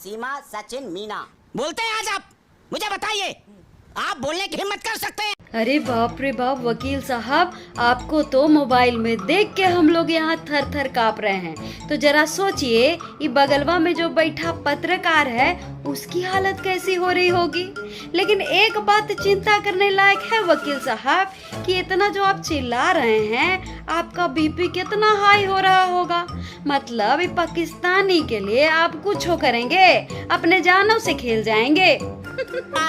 सीमा, सचिन, मीना बोलते हैं आज आप। मुझे बताइए, आप बोलने की हिम्मत कर सकते हैं? अरे बाप रे बाप वकील साहब, आपको तो मोबाइल में देख के हम लोग यहाँ थर थर काँप रहे हैं। तो जरा सोचिए, ये बगलवा में जो बैठा पत्रकार है उसकी हालत कैसी हो रही होगी। लेकिन एक बात चिंता करने लायक है वकील साहब कि इतना जो आप चिल्ला रहे हैं, आपका बीपी कितना हाई हो रहा होगा। मतलब ये पाकिस्तानी के लिए आप कुछ हो करेंगे, अपने जानों से खेल जाएंगे।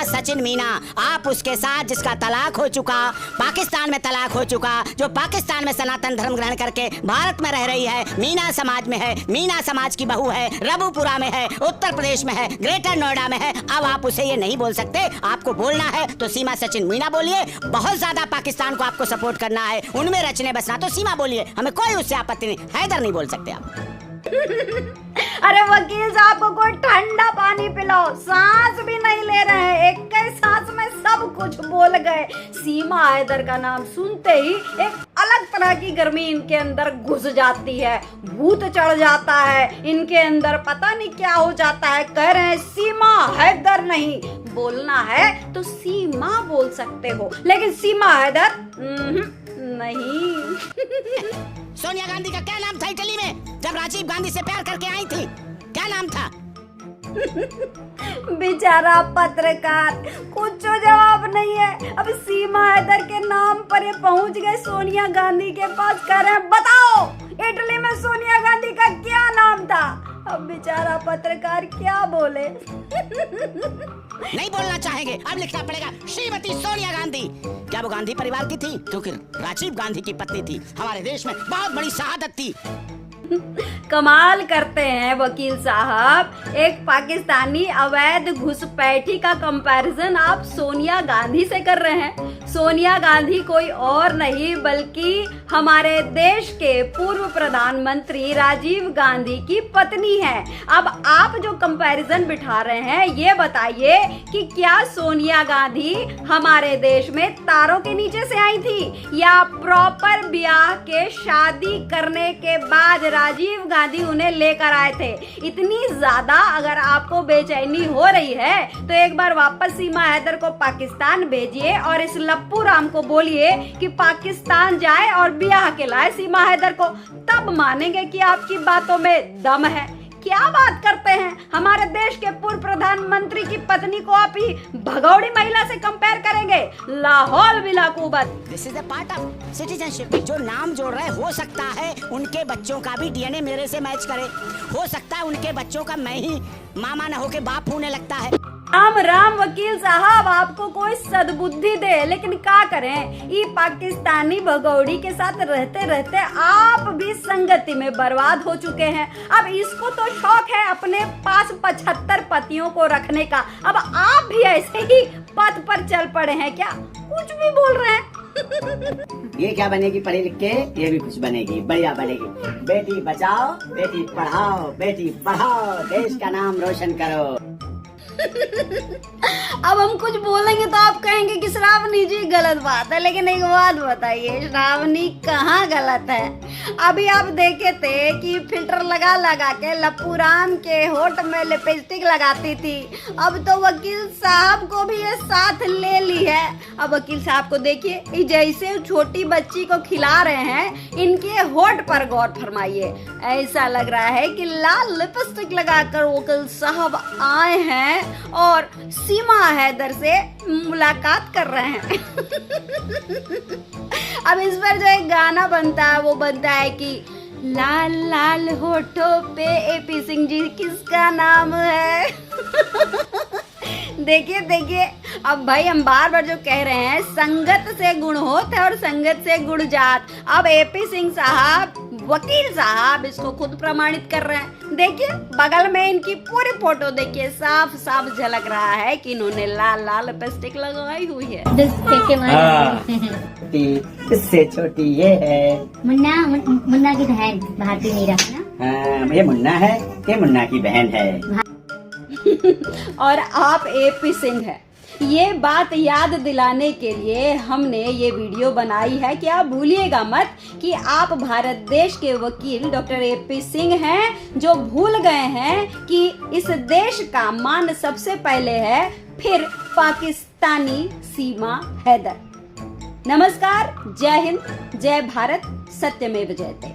सचिन, मीना, आप उसके साथ जिसका तलाक हो चुका, पाकिस्तान में तलाक हो चुका, जो पाकिस्तान में सनातन धर्म ग्रहण करके भारत में रह रही है, मीना समाज में है, मीना समाज की बहू है, रबुपुरा में है, उत्तर प्रदेश में है, ग्रेटर नोएडा में है। अब आप उसे ये नहीं बोल सकते। आपको बोलना है तो सीमा, सचिन, मीना बोलिए। बहुत ज्यादा पाकिस्तान को आपको सपोर्ट करना है, उनमें रचने बसना, तो सीमा बोलिए, हमें कोई उससे आपत्ति नहीं। हैदर नहीं बोल सकते आप। अरे वकील साहब को कोई ठंडा पानी पिलाओ, सांस भी नहीं ले रहे हैं, एक ही सांस में सब कुछ बोल गए। सीमा हैदर का नाम सुनते ही एक अलग तरह की गर्मी इनके अंदर घुस जाती है, भूत चढ़ जाता है इनके अंदर, पता नहीं क्या हो जाता है। कह रहे हैं सीमा हैदर नहीं, बोलना है तो सीमा बोल सकते हो, लेकिन सीमा हैदर नहीं। सोनिया गांधी का क्या नाम था इटली में जब राजीव गांधी से प्यार करके आई थी? क्या नाम था? बेचारा पत्रकार, कुछ जवाब नहीं है। अब सीमा हैदर के नाम पर ये पहुंच गए सोनिया गांधी के पास, कह रहे हैं बताओ इटली में सोनिया गांधी का क्या नाम था। अब बेचारा पत्रकार क्या बोले। नहीं बोलना चाहेंगे, अब लिखना पड़ेगा श्रीमती सोनिया गांधी। क्या वो गांधी परिवार की थी? क्योंकि राजीव गांधी की पत्नी थी। हमारे देश में बहुत बड़ी शहादत थी। कमाल करते हैं वकील साहब, एक पाकिस्तानी अवैध घुसपैठी का कंपैरिजन आप सोनिया गांधी से कर रहे हैं। सोनिया गांधी कोई और नहीं बल्कि हमारे देश के पूर्व प्रधानमंत्री राजीव गांधी की पत्नी है। अब आप जो कंपैरिजन बिठा रहे हैं, ये बताइए कि क्या सोनिया गांधी हमारे देश में तारों के नीचे से आई थी, या प्रॉपर ब्याह के शादी करने के बाद राजीव गांधी उन्हें लेकर आए थे? इतनी ज्यादा अगर आपको बेचैनी हो रही है तो एक बार वापस सीमा हैदर को पाकिस्तान भेजिए और इस लप्पू राम को बोलिए कि पाकिस्तान जाए और ब्याह के लाए सीमा हैदर को, तब मानेंगे कि आपकी बातों में दम है। क्या बात करते हैं, हमारे देश के पूर्व प्रधानमंत्री की पत्नी को आप ही भगौड़ी महिला से कंपेयर करेंगे? लाहौल बिला कुबत। This is the part of citizenship. जो नाम जोड़ रहे, हो सकता है उनके बच्चों का भी डीएनए मेरे से मैच करे, हो सकता है उनके बच्चों का मैं ही मामा न होके बाप होने लगता है। राम राम वकील साहब, आपको कोई सद्बुद्धि दे, लेकिन क्या करें, ये पाकिस्तानी भगौड़ी के साथ रहते रहते आप भी संगति में बर्बाद हो चुके हैं। अब इसको तो शौक है अपने पास 75 पतियों को रखने का। अब आप भी ऐसे ही पथ पर चल पड़े हैं क्या? कुछ भी बोल रहे हैं। ये क्या बनेगी पढ़ी लिख के? ये भी कुछ बनेगी, बढ़िया बनेगी। बेटी बचाओ, बेटी पढ़ाओ, बेटी पढ़ाओ, देश का नाम रोशन करो। अब हम कुछ बोलेंगे तो आप कहेंगे कि श्रावणी जी गलत बात है, लेकिन एक बात बताइए, श्रावणी कहाँ गलत है? अभी आप देखे थे कि फिल्टर लगा लगा के लप्पू राम के होठ में लिपस्टिक लगाती थी, अब तो वकील साहब को भी ये साथ ले ली है। अब वकील साहब को देखिए, जैसे छोटी बच्ची को खिला रहे हैं, इनके होठ पर गौर फरमाइए। ऐसा लग रहा है कि लाल लिपस्टिक लगाकर वकील साहब आए हैं और सीमा हैदर से मुलाकात कर रहे हैं। अब इस पर जो एक गाना बनता है वो बनता है कि लाल लाल होठों पे एपी सिंह जी किसका नाम है? देखिए देखिए, अब भाई हम बार बार जो कह रहे हैं, संगत से गुण होत है और संगत से गुण जात। अब एपी सिंह साहब, वकील साहब इसको खुद प्रमाणित कर रहे हैं। देखिए बगल में इनकी पूरी फोटो देखिए, साफ साफ झलक रहा है कि इन्होंने लाल लाल लिपस्टिक लगाई हुई है। इससे छोटी ये है मुन्ना की बहन भारती मीरा ना। ये मुन्ना है, ये मुन्ना की बहन है। और आप एपी सिंह है। ये बात याद दिलाने के लिए हमने ये वीडियो बनाई है कि आप भूलिएगा मत कि आप भारत देश के वकील डॉक्टर AP सिंह हैं, जो भूल गए हैं कि इस देश का मान सबसे पहले है, फिर पाकिस्तानी सीमा हैदर। नमस्कार, जय हिंद, जय भारत, सत्यमेव जयते।